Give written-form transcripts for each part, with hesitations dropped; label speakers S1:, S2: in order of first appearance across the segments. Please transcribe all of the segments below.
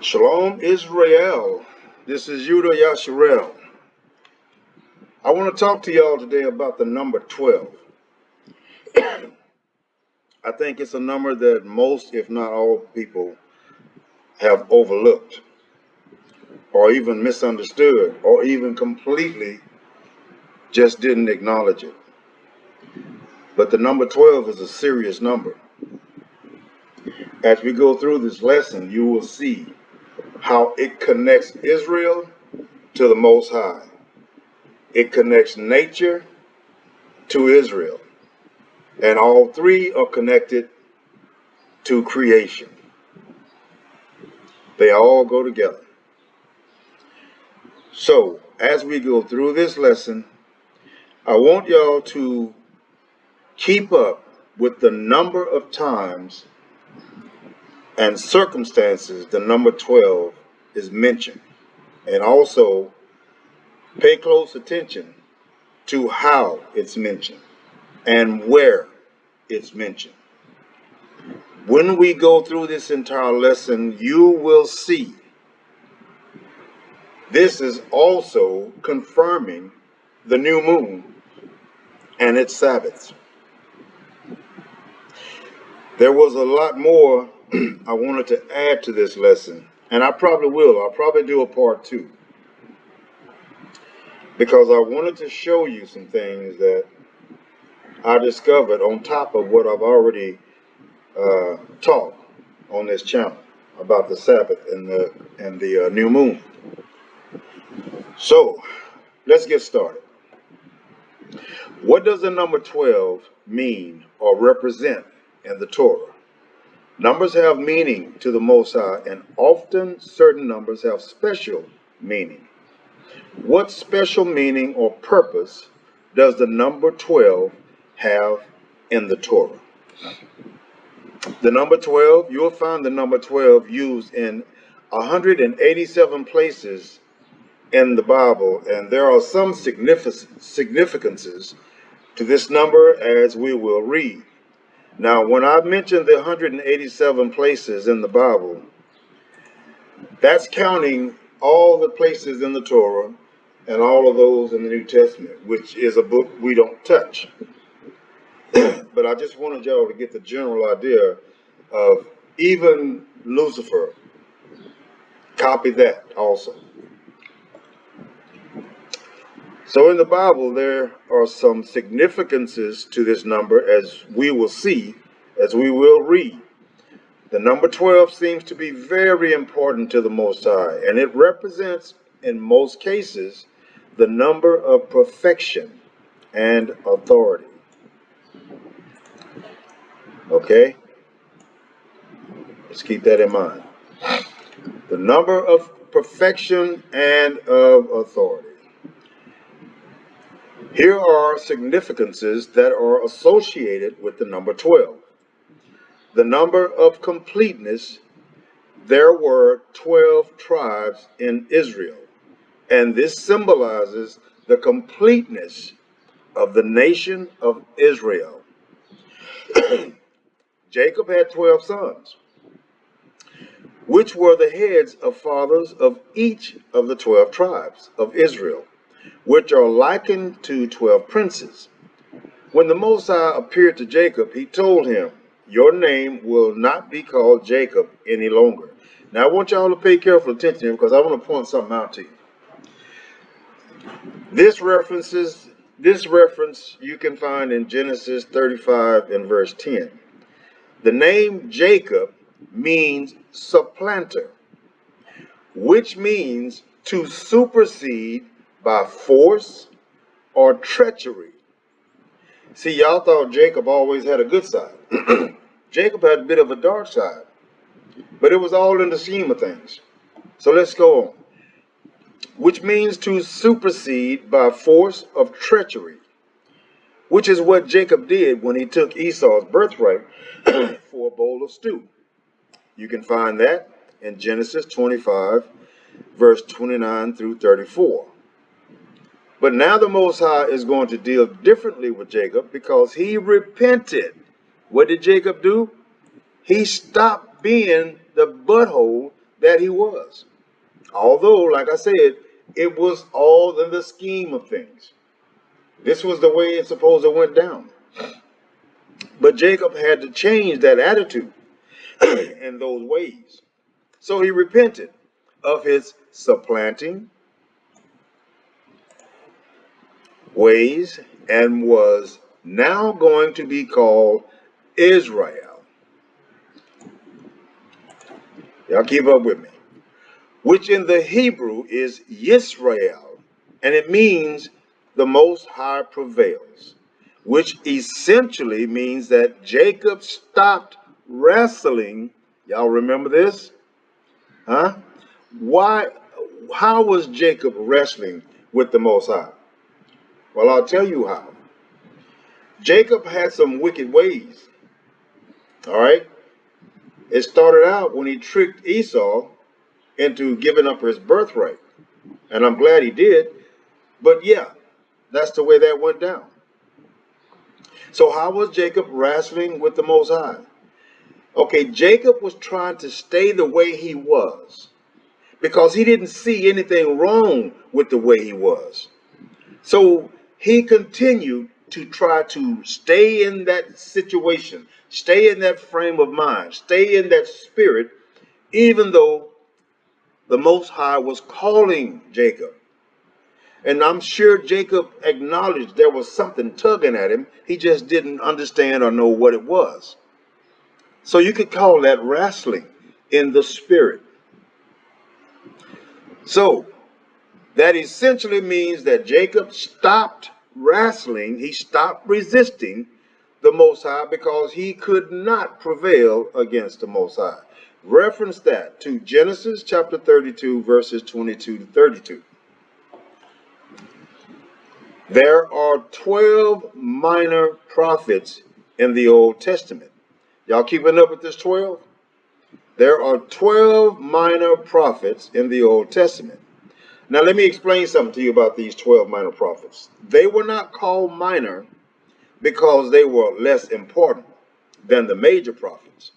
S1: Shalom Israel. This is Yudah Yasharel. I want to talk to y'all today about the number 12. I think it's a number that most, if not all, people have overlooked or even misunderstood or even completely just didn't acknowledge it. But the number 12 is a serious number. As we go through this lesson, you will see how it connects Israel to the Most High. It connects nature to Israel. And all three are connected to creation. They all go together. So, as we go through this lesson, I want y'all to keep up with the number of times and circumstances the number 12 is mentioned. And also pay close attention to how it's mentioned and where it's mentioned. When we go through this entire lesson, you will see this is also confirming the new moon and its Sabbaths. There was a lot more I wanted to add to this lesson, and I probably will. I'll probably do a part 2. Because I wanted to show you some things that I discovered on top of what I've already taught on this channel about the Sabbath and the new moon. So let's get started. What does the number 12 mean or represent in the Torah? Numbers have meaning to the Most High, and often certain numbers have special meaning. What special meaning or purpose does the number 12 have in the Torah? The number 12, you'll find the number 12 used in 187 places in the Bible, and there are some significances to this number as we will read. Now, when I mentioned the 187 places in the Bible, that's counting all the places in the Torah and all of those in the New Testament, which is a book we don't touch. But I just wanted y'all to get the general idea of even Lucifer. Copy that also. So in the Bible, there are some significances to this number, as we will see, as we will read. The number 12 seems to be very important to the Most High, and it represents, in most cases, the number of perfection and authority. Okay? Let's keep that in mind. The number of perfection and of authority. Here are significances that are associated with the number 12. The number of completeness. There were 12 tribes in Israel, and this symbolizes the completeness of the nation of Israel. Jacob had 12 sons, which were the heads of fathers of each of the 12 tribes of Israel, which are likened to 12 princes. When the Most High appeared to Jacob, he told him, "Your name will not be called Jacob any longer." Now, I want y'all to pay careful attention here because I want to point something out to you. This reference you can find in Genesis 35 and verse 10. The name Jacob means supplanter, which means to supersede by force or treachery. See, y'all thought Jacob always had a good side. Jacob had a bit of a dark side, but it was all in the scheme of things. So let's go on. Which means to supersede by force of treachery, which is what Jacob did when he took Esau's birthright for a bowl of stew. You can find that in Genesis 25, verse 29 through 34. But now the Most High is going to deal differently with Jacob because he repented. What did Jacob do? He stopped being the butthole that he was. Although, like I said, it was all in the scheme of things. This was the way it's supposed to went down. But Jacob had to change that attitude and those ways. So he repented of his supplanting ways and was now going to be called Israel. Y'all keep up with me. Which in the Hebrew is Yisrael, and it means the Most High prevails, which essentially means that Jacob stopped wrestling. Y'all remember this? Huh? Why? How was Jacob wrestling with the Most High? Well, I'll tell you how. Jacob had some wicked ways. All right. It started out when he tricked Esau into giving up his birthright. And I'm glad he did. But yeah, that's the way that went down. So how was Jacob wrestling with the Most High? Okay, Jacob was trying to stay the way he was because he didn't see anything wrong with the way he was. So he continued to try to stay in that situation, stay in that frame of mind, stay in that spirit, even though the Most High was calling Jacob. And I'm sure Jacob acknowledged there was something tugging at him. He just didn't understand or know what it was. So you could call that wrestling in the spirit. So that essentially means that Jacob stopped wrestling. He stopped resisting the Most High because he could not prevail against the Most High. Reference that to Genesis chapter 32, verses 22 to 32. There are 12 minor prophets in the Old Testament. Y'all keeping up with this 12? There are 12 minor prophets in the Old Testament. Now let me explain something to you about these 12 minor prophets. They were not called minor because they were less important than the major prophets.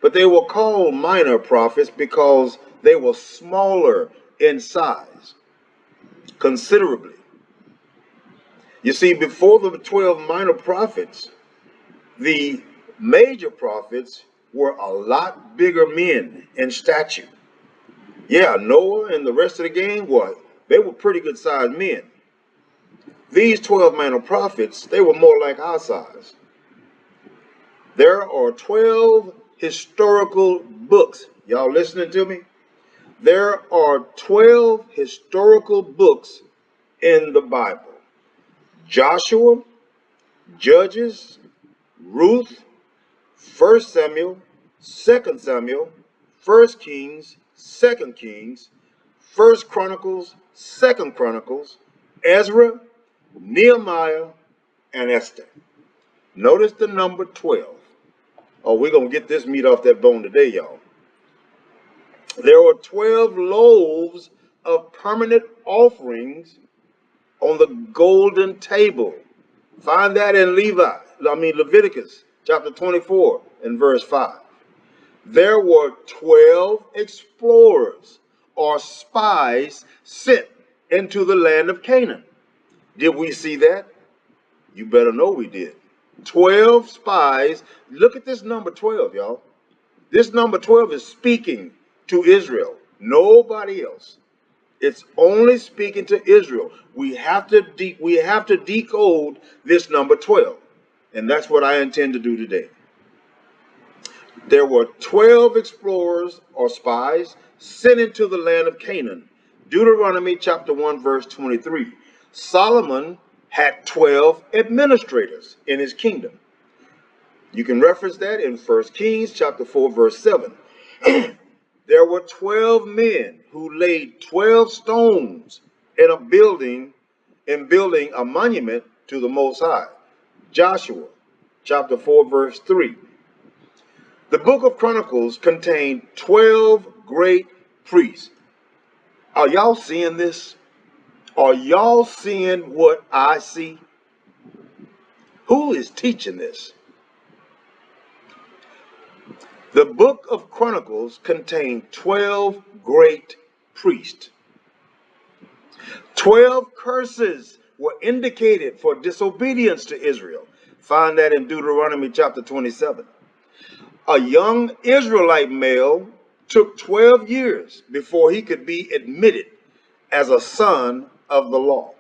S1: But they were called minor prophets because they were smaller in size, considerably. You see, before the 12 minor prophets, the major prophets were a lot bigger men in stature. Yeah, Noah and the rest of the gang, they were pretty good sized men. These 12 minor prophets, they were more like our size. There are 12 historical books. Y'all listening to me? There are 12 historical books in the Bible. Joshua, Judges, Ruth, 1 Samuel, 2 Samuel, 1 Kings, 2 Kings, 1 Chronicles, 2 Chronicles, Ezra, Nehemiah, and Esther. Notice the number 12. Oh, we're going to get this meat off that bone today, y'all. There were 12 loaves of permanent offerings on the golden table. Find that in Leviticus chapter 24 and verse 5. There were 12 explorers or spies sent into the land of Canaan. Did we see that? You better know we did. 12 spies. Look at this number 12, y'all. This number 12 is speaking to Israel, nobody else. It's only speaking to Israel. We have to decode this number 12, and that's what I intend to do today. There were 12 explorers or spies sent into the land of Canaan. Deuteronomy chapter 1 verse 23. Solomon had 12 administrators in his kingdom. You can reference that in 1 Kings chapter 4 verse 7. There were 12 men who laid 12 stones in building a monument to the Most High. Joshua chapter 4 verse 3. The book of Chronicles contained 12 great priests. Are y'all seeing this? Are y'all seeing what I see? Who is teaching this? The book of Chronicles contained 12 great priests. 12 curses were indicated for disobedience to Israel. Find that in Deuteronomy chapter 27. A young Israelite male took 12 years before he could be admitted as a son of the law.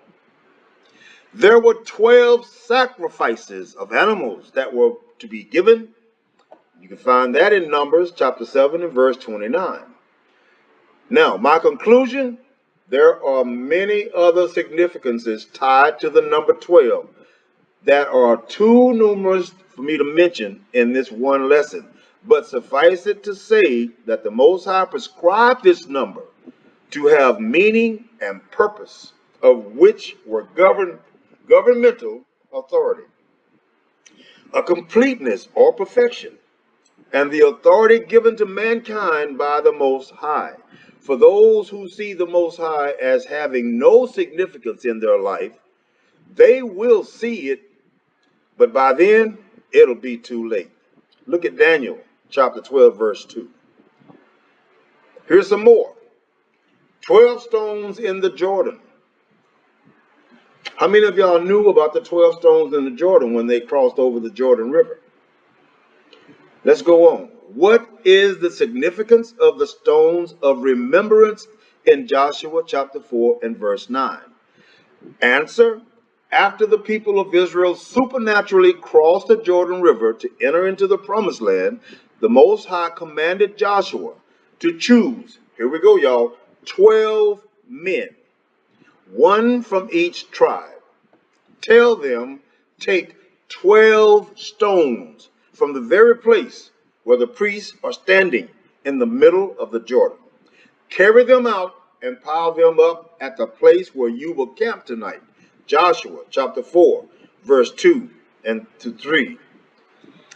S1: There were 12 sacrifices of animals that were to be given. You can find that in Numbers chapter 7 and verse 29. Now, my conclusion, there are many other significances tied to the number 12 that are too numerous for me to mention in this one lesson. But suffice it to say that the Most High prescribed this number to have meaning and purpose, of which were governmental authority, a completeness or perfection, and the authority given to mankind by the Most High. For those who see the Most High as having no significance in their life, they will see it, but by then it'll be too late. Look at Daniel chapter 12, verse 2. Here's some more. 12 stones in the Jordan. How many of y'all knew about the 12 stones in the Jordan when they crossed over the Jordan River? Let's go on. What is the significance of the stones of remembrance in Joshua chapter 4 and verse 9? Answer: after the people of Israel supernaturally crossed the Jordan River to enter into the promised land, the Most High commanded Joshua to choose, here we go, y'all, 12 men, one from each tribe. Tell them, take 12 stones from the very place where the priests are standing in the middle of the Jordan. Carry them out and pile them up at the place where you will camp tonight. Joshua chapter 4, verse 2 and to 3.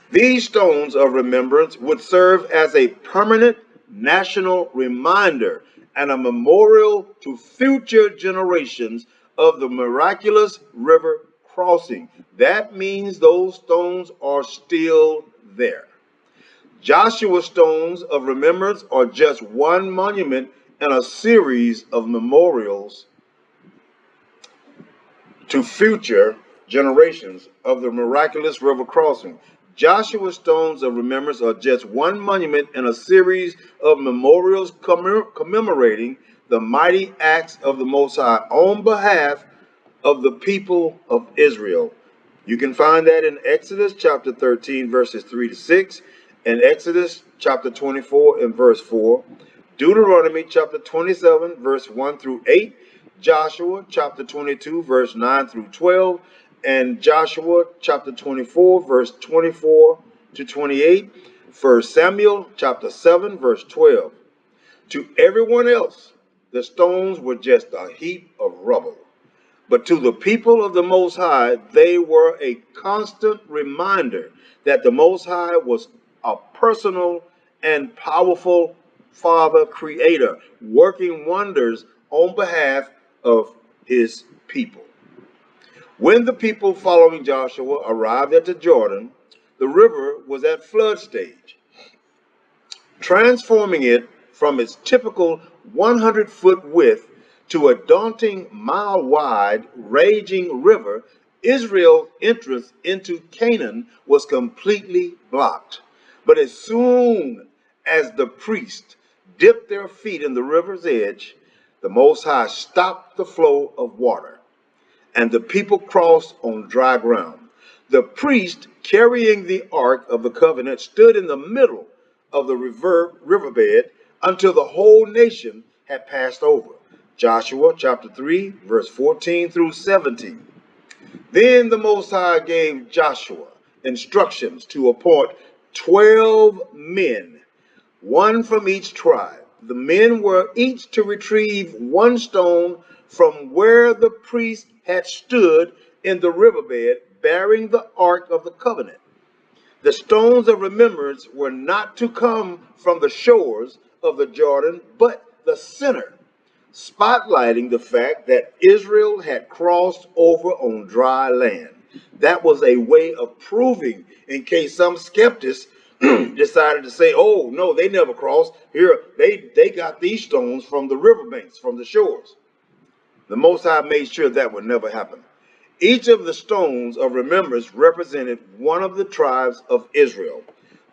S1: These stones of remembrance would serve as a permanent national reminder and a memorial to future generations of the miraculous river crossing. That means those stones are still there. Joshua's stones of remembrance are just one monument in a series of memorials to future generations of the miraculous river crossing. Joshua's stones of remembrance are just one monument in a series of memorials commemorating the mighty acts of the Most High on behalf of the people of Israel. You can find that in Exodus chapter 13, verses 3 to 6, and Exodus chapter 24 and verse 4, Deuteronomy chapter 27, verse 1 through 8, Joshua chapter 22, verse 9 through 12, and Joshua chapter 24, verse 24 to 28, 1 Samuel chapter 7, verse 12. To everyone else, the stones were just a heap of rubble. But to the people of the Most High, they were a constant reminder that the Most High was a personal and powerful Father Creator, working wonders on behalf of his people. When the people following Joshua arrived at the Jordan, the river was at flood stage. Transforming it from its typical 100-foot width to a daunting mile-wide raging river, Israel's entrance into Canaan was completely blocked. But as soon as the priests dipped their feet in the river's edge, the Most High stopped the flow of water, and the people crossed on dry ground. The priest carrying the Ark of the Covenant stood in the middle of the riverbed until the whole nation had passed over. Joshua chapter 3, verse 14 through 17. Then the Most High gave Joshua instructions to appoint 12 men, one from each tribe. The men were each to retrieve one stone from where the priest had stood in the riverbed bearing the Ark of the Covenant. The stones of remembrance were not to come from the shores of the Jordan, but the center, spotlighting the fact that Israel had crossed over on dry land. That was a way of proving, in case some skeptics decided to say, oh, no, they never crossed. Here, they got these stones from the riverbanks, from the shores. The Most High made sure that would never happen. Each of the stones of remembrance represented one of the tribes of Israel.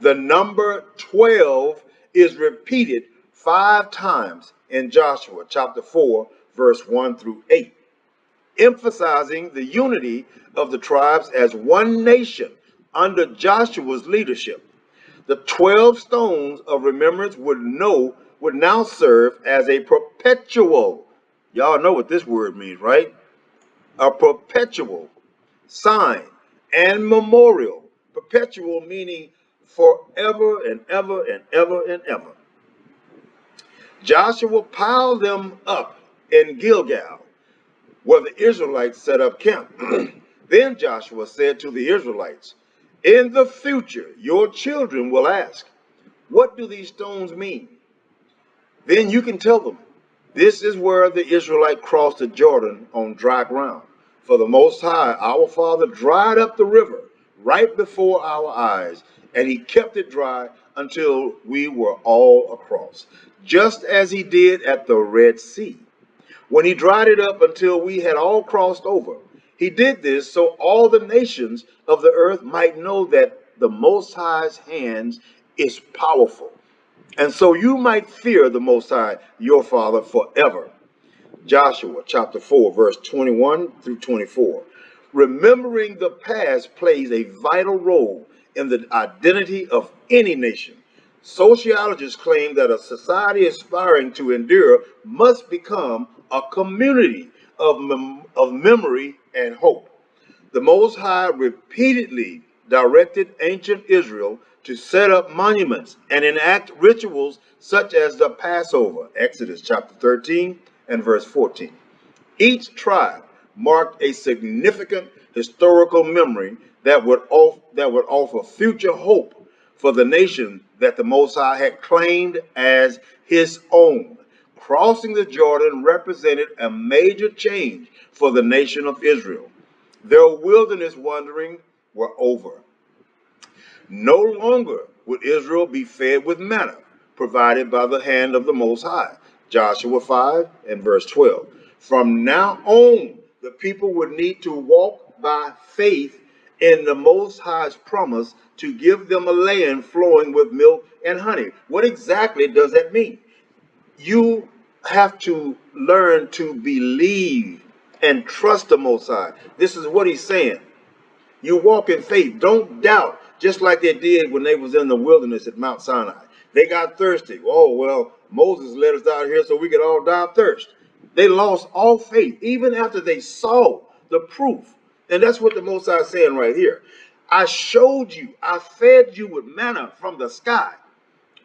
S1: The number 12 is repeated 5 times in Joshua chapter 4, verse 1 through 8, emphasizing the unity of the tribes as one nation under Joshua's leadership. The 12 stones of remembrance would now serve as a perpetual. Y'all know what this word means, right? A perpetual sign and memorial. Perpetual meaning forever and ever and ever and ever. Joshua piled them up in Gilgal, where the Israelites set up camp. Then Joshua said to the Israelites, in the future, your children will ask, what do these stones mean? Then you can tell them, this is where the Israelite crossed the Jordan on dry ground. For the Most High, our Father dried up the river right before our eyes, and he kept it dry until we were all across, just as he did at the Red Sea, when he dried it up until we had all crossed over. He did this so all the nations of the earth might know that the Most High's hands is powerful, and so you might fear the Most High, your Father, forever. Joshua chapter 4, verse 21 through 24. Remembering the past plays a vital role in the identity of any nation. Sociologists claim that a society aspiring to endure must become a community of memory and hope. The Most High repeatedly directed ancient Israel to set up monuments and enact rituals such as the Passover, Exodus chapter 13 and verse 14. Each tribe marked a significant historical memory that would offer future hope for the nation that the Most High had claimed as his own. Crossing the Jordan represented a major change for the nation of Israel. Their wilderness wanderings were over. No longer would Israel be fed with manna provided by the hand of the Most High. Joshua 5 and verse 12. From now on, the people would need to walk by faith in the Most High's promise to give them a land flowing with milk and honey. What exactly does that mean? You have to learn to believe and trust the Most High. This is what he's saying. You walk in faith. Don't doubt, just like they did when they was in the wilderness at Mount Sinai. They got thirsty. Oh, well, Moses led us out here so we could all die of thirst. They lost all faith, even after they saw the proof. And that's what the Most High is saying right here. I showed you, I fed you with manna from the sky.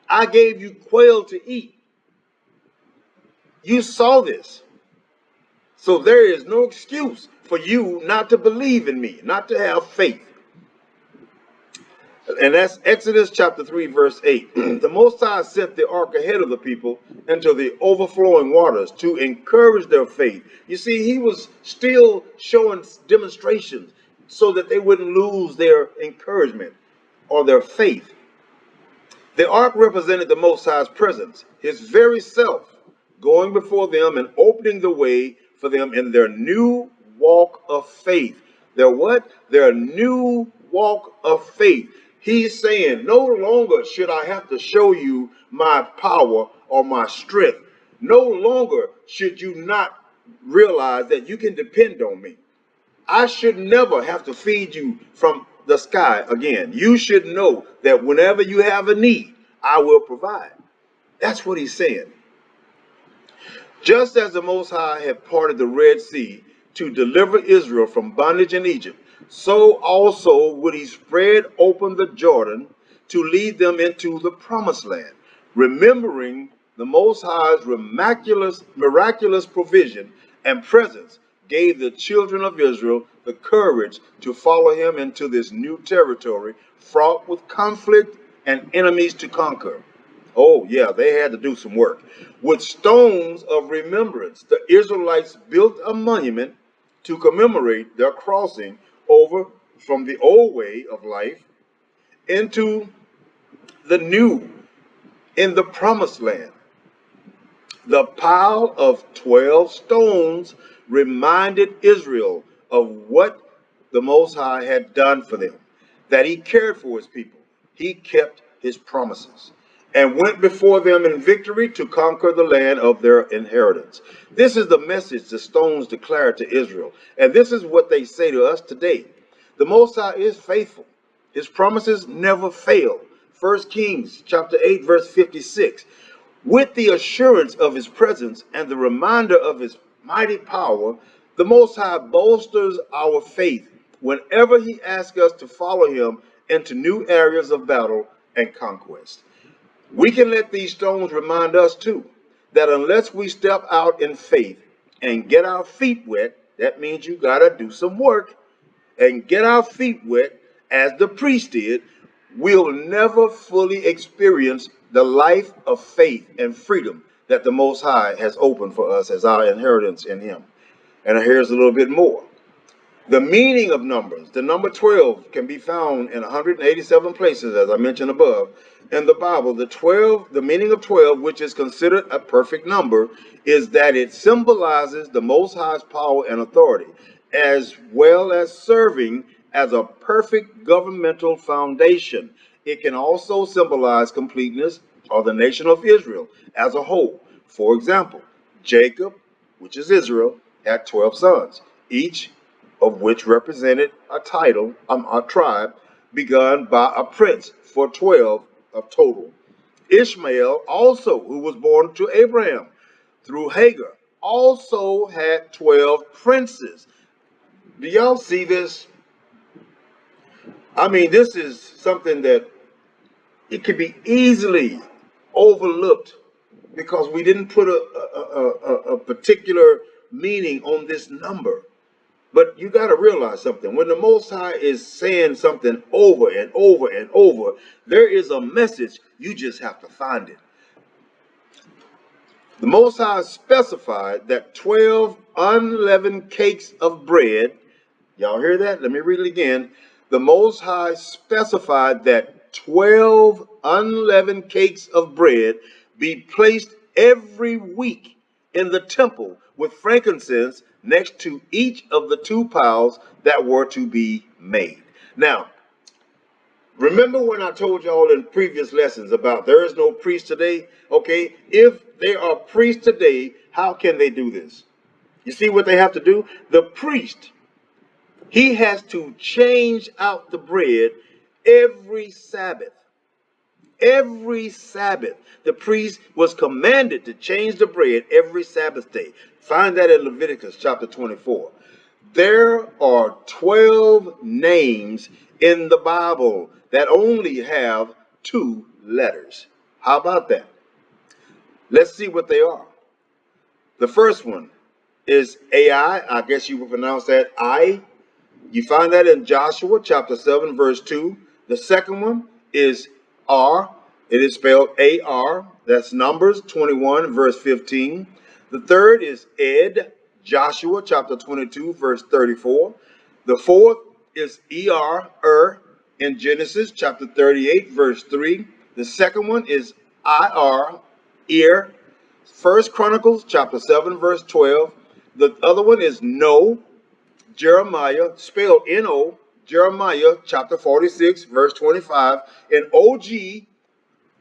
S1: I gave you quail to eat. You saw this. So there is no excuse for you not to believe in me, not to have faith. And that's Exodus chapter 3, verse 8. The Most High sent the ark ahead of the people into the overflowing waters to encourage their faith. You see, he was still showing demonstrations so that they wouldn't lose their encouragement or their faith. The ark represented the Most High's presence, his very self, going before them and opening the way for them in their new walk of faith. Their what? Their new walk of faith. He's saying, no longer should I have to show you my power or my strength. No longer should you not realize that you can depend on me. I should never have to feed you from the sky again. You should know that whenever you have a need, I will provide. That's what he's saying. Just as the Most High had parted the Red Sea to deliver Israel from bondage in Egypt, so also would he spread open the Jordan to lead them into the promised land. Remembering the Most High's miraculous provision and presence gave the children of Israel the courage to follow him into this new territory fraught with conflict and enemies to conquer. Oh, yeah, they had to do some work. With stones of remembrance, the Israelites built a monument to commemorate their crossing over from the old way of life into the new in the promised land. The pile of 12 stones reminded Israel of what the Most High had done for them, that he cared for his people. He kept his promises and went before them in victory to conquer the land of their inheritance. This is the message the stones declared to Israel, and this is what they say to us today. The Most High is faithful. His promises never fail. 1 Kings chapter 8, verse 56. With the assurance of his presence and the reminder of his mighty power, the Most High bolsters our faith whenever he asks us to follow him into new areas of battle and conquest. We can let these stones remind us too that unless we step out in faith and get our feet wet, that means you got to do some work and get our feet wet as the priest did, we'll never fully experience the life of faith and freedom that the Most High has opened for us as our inheritance in him. And here's a little bit more. The meaning of numbers, the number 12 can be found in 187 places, as I mentioned above. In the Bible, the meaning of 12, which is considered a perfect number, is that it symbolizes the Most High's power and authority, as well as serving as a perfect governmental foundation. It can also symbolize completeness of the nation of Israel as a whole. For example, Jacob, which is Israel, had 12 sons, each of which represented a title, a tribe, begun by a prince for 12 of total. Ishmael also, who was born to Abraham through Hagar, also had 12 princes. Do y'all see this? I mean, this is something that it could be easily overlooked because we didn't put a particular meaning on this number. But you got to realize something. When the Most High is saying something over and over and over, there is a message. You just have to find it. The Most High specified that 12 unleavened cakes of bread, y'all hear that? Let me read it again. The Most High specified that 12 unleavened cakes of bread be placed every week in the temple with frankincense next to each of the two piles that were to be made. Now, remember when I told y'all in previous lessons about there is no priest today? Okay, if they are priests today, how can they do this? You see what they have to do? The priest, he has to change out the bread every Sabbath. Every Sabbath, the priest was commanded to change the bread every Sabbath day. Find that in Leviticus chapter 24. There are 12 names in the Bible that only have 2 letters. How about that? Let's see what they are. The first one is Ai. I guess you would pronounce that I. You find that in Joshua chapter 7, verse 2. The second one is R. It is spelled A-R. That's Numbers 21, verse 15. The third is Ed. Joshua chapter 22, verse 34. The fourth is E-R, in Genesis chapter 38, verse 3. The second one is I-R, ear. First Chronicles chapter 7, verse 12. The other one is No. Jeremiah, spelled N-O, Jeremiah chapter 46, verse 25. And O-G,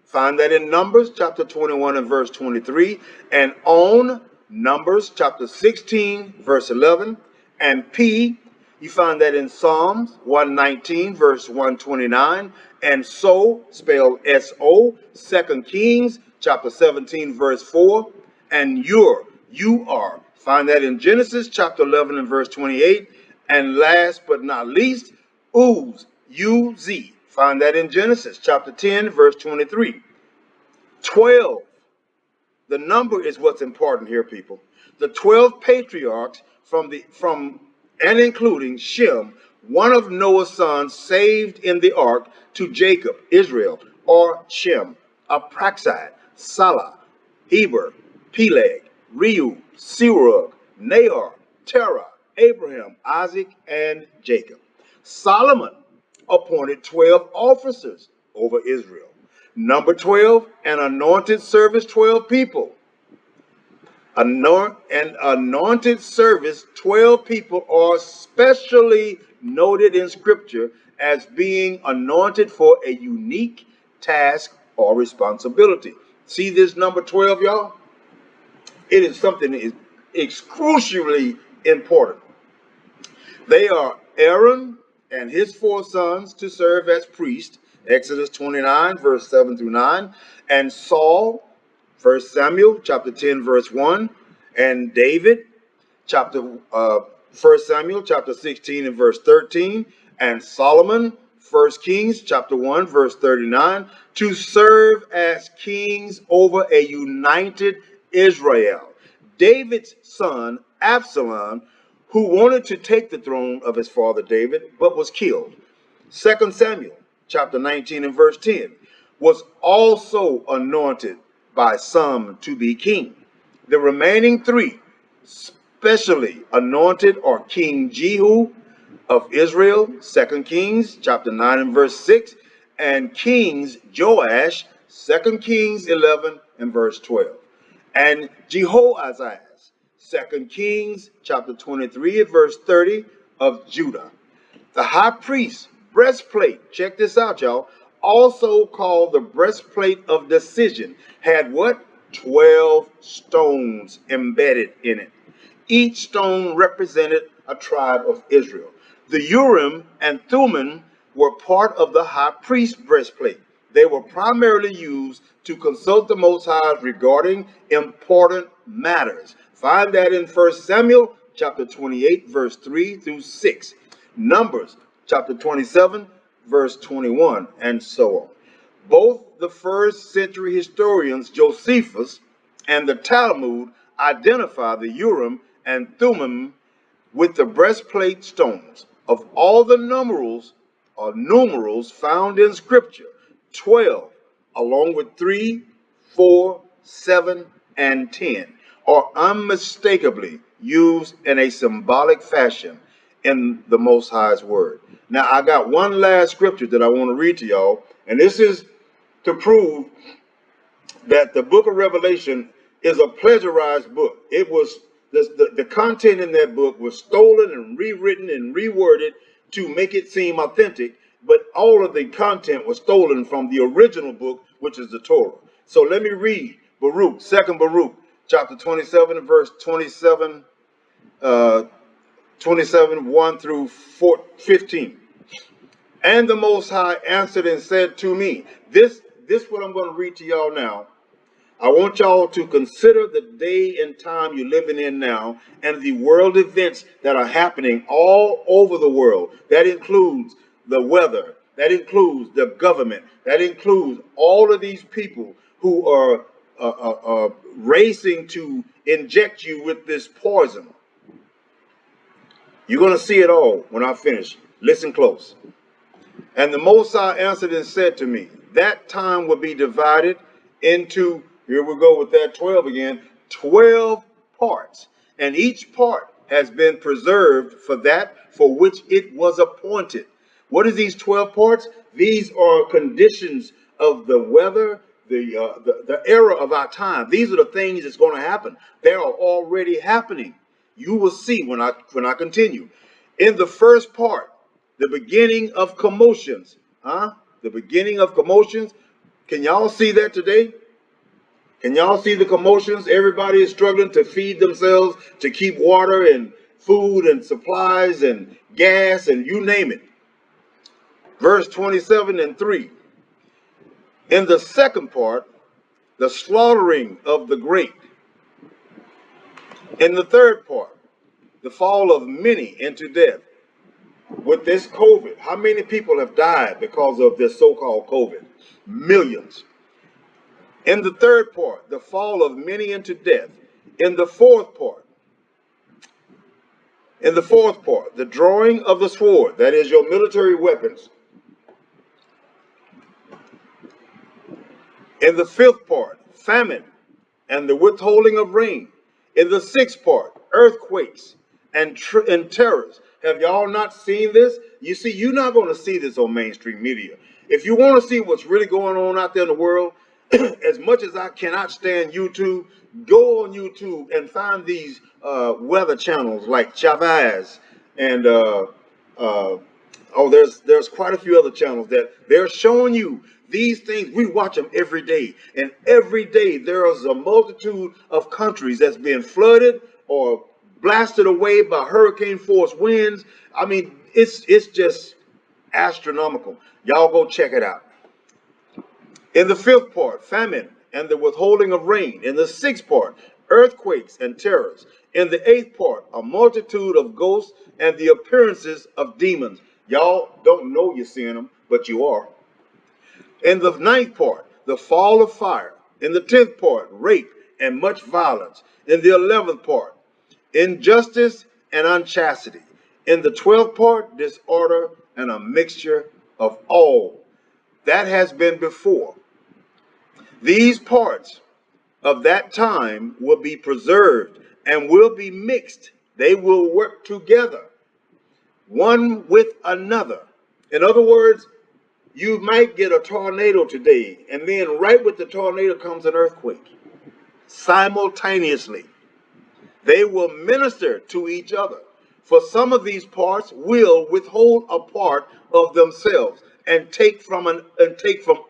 S1: find that in Numbers chapter 21 and verse 23. And On, Numbers chapter 16, verse 11. And P, you find that in Psalms 119, verse 129. And So, spelled S-O, 2 Kings chapter 17, verse 4. And you are. Find that in Genesis chapter 11 and verse 28. And last but not least, Uz, U-Z. Find that in Genesis chapter 10, verse 23. 12. The number is what's important here, people. The 12 patriarchs from and including Shem, one of Noah's sons saved in the ark, to Jacob, Israel, or Shem, Apraxad, Salah, Heber, Peleg, Reu, Serug, Nahor, Terah, Abraham, Isaac, and Jacob. Solomon appointed 12 officers over Israel. Number 12, an anointed service, 12 people. An anointed service, 12 people are specially noted in Scripture as being anointed for a unique task or responsibility. See this number 12, y'all? It is something that is excruciatingly important. They are Aaron and his 4 sons to serve as priests, Exodus 29, verse 7 through 9, and Saul, 1 Samuel chapter 10, verse 1, and David, chapter 1 Samuel chapter 16 and verse 13, and Solomon, 1 Kings chapter 1, verse 39, to serve as kings over a united Israel. David's son, Absalom, who wanted to take the throne of his father David, but was killed. 2 Samuel chapter 19 and verse 10, was also anointed by some to be king. The remaining 3, specially anointed, are King Jehu of Israel, 2 Kings chapter 9 and verse 6, and Kings Joash, 2 Kings 11 and verse 12, and Jehoahaz, 2 Kings chapter 23 and verse 30 of Judah. The high priest's breastplate, check this out, y'all, also called the breastplate of decision, had what? 12 stones embedded in it. Each stone represented a tribe of Israel. The Urim and Thummim were part of the high priest's breastplate. They were primarily used to consult the Most High regarding important matters. Find that in 1 Samuel chapter 28, verse 3 through 6. Numbers chapter 27, verse 21, and so on. Both the first century historians Josephus and the Talmud identify the Urim and Thummim with the breastplate stones. Of all the numerals found in Scripture, 12, along with 3, 4, 7, and 10, are unmistakably used in a symbolic fashion in the Most High's word. Now, I got one last scripture that I want to read to y'all, and this is to prove that the book of Revelation is a plagiarized book. It was the content in that book was stolen and rewritten and reworded to make it seem authentic, but all of the content was stolen from the original book, which is the Torah. So let me read Baruch, 2nd Baruch, chapter 27 and verse 27, 1 through 15. And the Most High answered and said to me, this what I'm going to read to y'all now. I want y'all to consider the day and time you're living in now and the world events that are happening all over the world. That includes the weather. That includes the government. That includes all of these people who are racing to inject you with this poison. You're going to see it all when I finish. Listen close. And the Most High answered and said to me, that time will be divided into, here we go with that 12 again, 12 parts. And each part has been preserved for that for which it was appointed. What are these 12 parts? These are conditions of the weather, the era of our time. These are the things that's going to happen. They are already happening. You will see when I continue. In the first part, the beginning of commotions. The beginning of commotions. Can y'all see that today? Can y'all see the commotions? Everybody is struggling to feed themselves, to keep water and food and supplies and gas and you name it. Verse 27 and 3. In the second part, the slaughtering of the great. In the third part, the fall of many into death. With this COVID, how many people have died because of this so-called COVID? Millions. In the third part, the fall of many into death. In the fourth part, the drawing of the sword, that is your military weapons. In the fifth part, famine and the withholding of rain. In the sixth part, earthquakes and terrors. Have y'all not seen this? You see, you're not going to see this on mainstream media. If you want to see what's really going on out there in the world, as much as I cannot stand YouTube, go on YouTube and find these weather channels like Chavez and there's quite a few other channels that they're showing you these things. We watch them every day, and every day there is a multitude of countries that's being flooded or blasted away by hurricane force winds. I mean, it's just astronomical. Y'all go check it out. In the fifth part, famine and the withholding of rain. In the sixth part, earthquakes and terrors. In the eighth part, a multitude of ghosts and the appearances of demons. Y'all don't know you're seeing them, but you are. In the ninth part, the fall of fire. In the 10th part, rape and much violence. In the 11th part, injustice and unchastity. In the 12th part, disorder and a mixture of all. That has been before. These parts of that time will be preserved and will be mixed. They will work together, one with another. In other words, you might get a tornado today, and then right with the tornado comes an earthquake. Simultaneously, they will minister to each other. For some of these parts will withhold a part of themselves and take from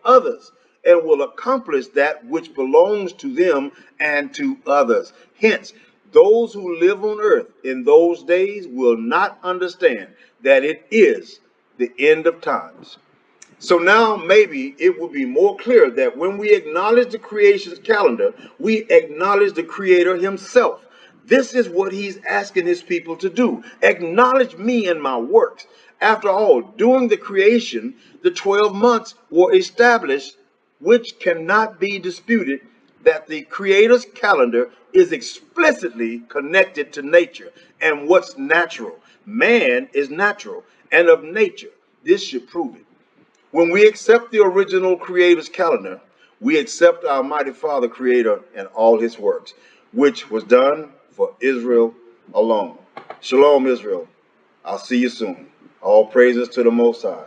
S1: others, and will accomplish that which belongs to them and to others. Hence, those who live on earth in those days will not understand that it is the end of times. So now maybe it will be more clear that when we acknowledge the creation's calendar, we acknowledge the Creator himself. This is what he's asking his people to do. Acknowledge me and my works. After all, during the creation, the 12 months were established, which cannot be disputed, that the Creator's calendar is explicitly connected to nature and what's natural. Man is natural and of nature. This should prove it. When we accept the original Creator's calendar, we accept our mighty Father Creator and all his works, which was done for Israel alone. Shalom, Israel. I'll see you soon. All praises to the Most High.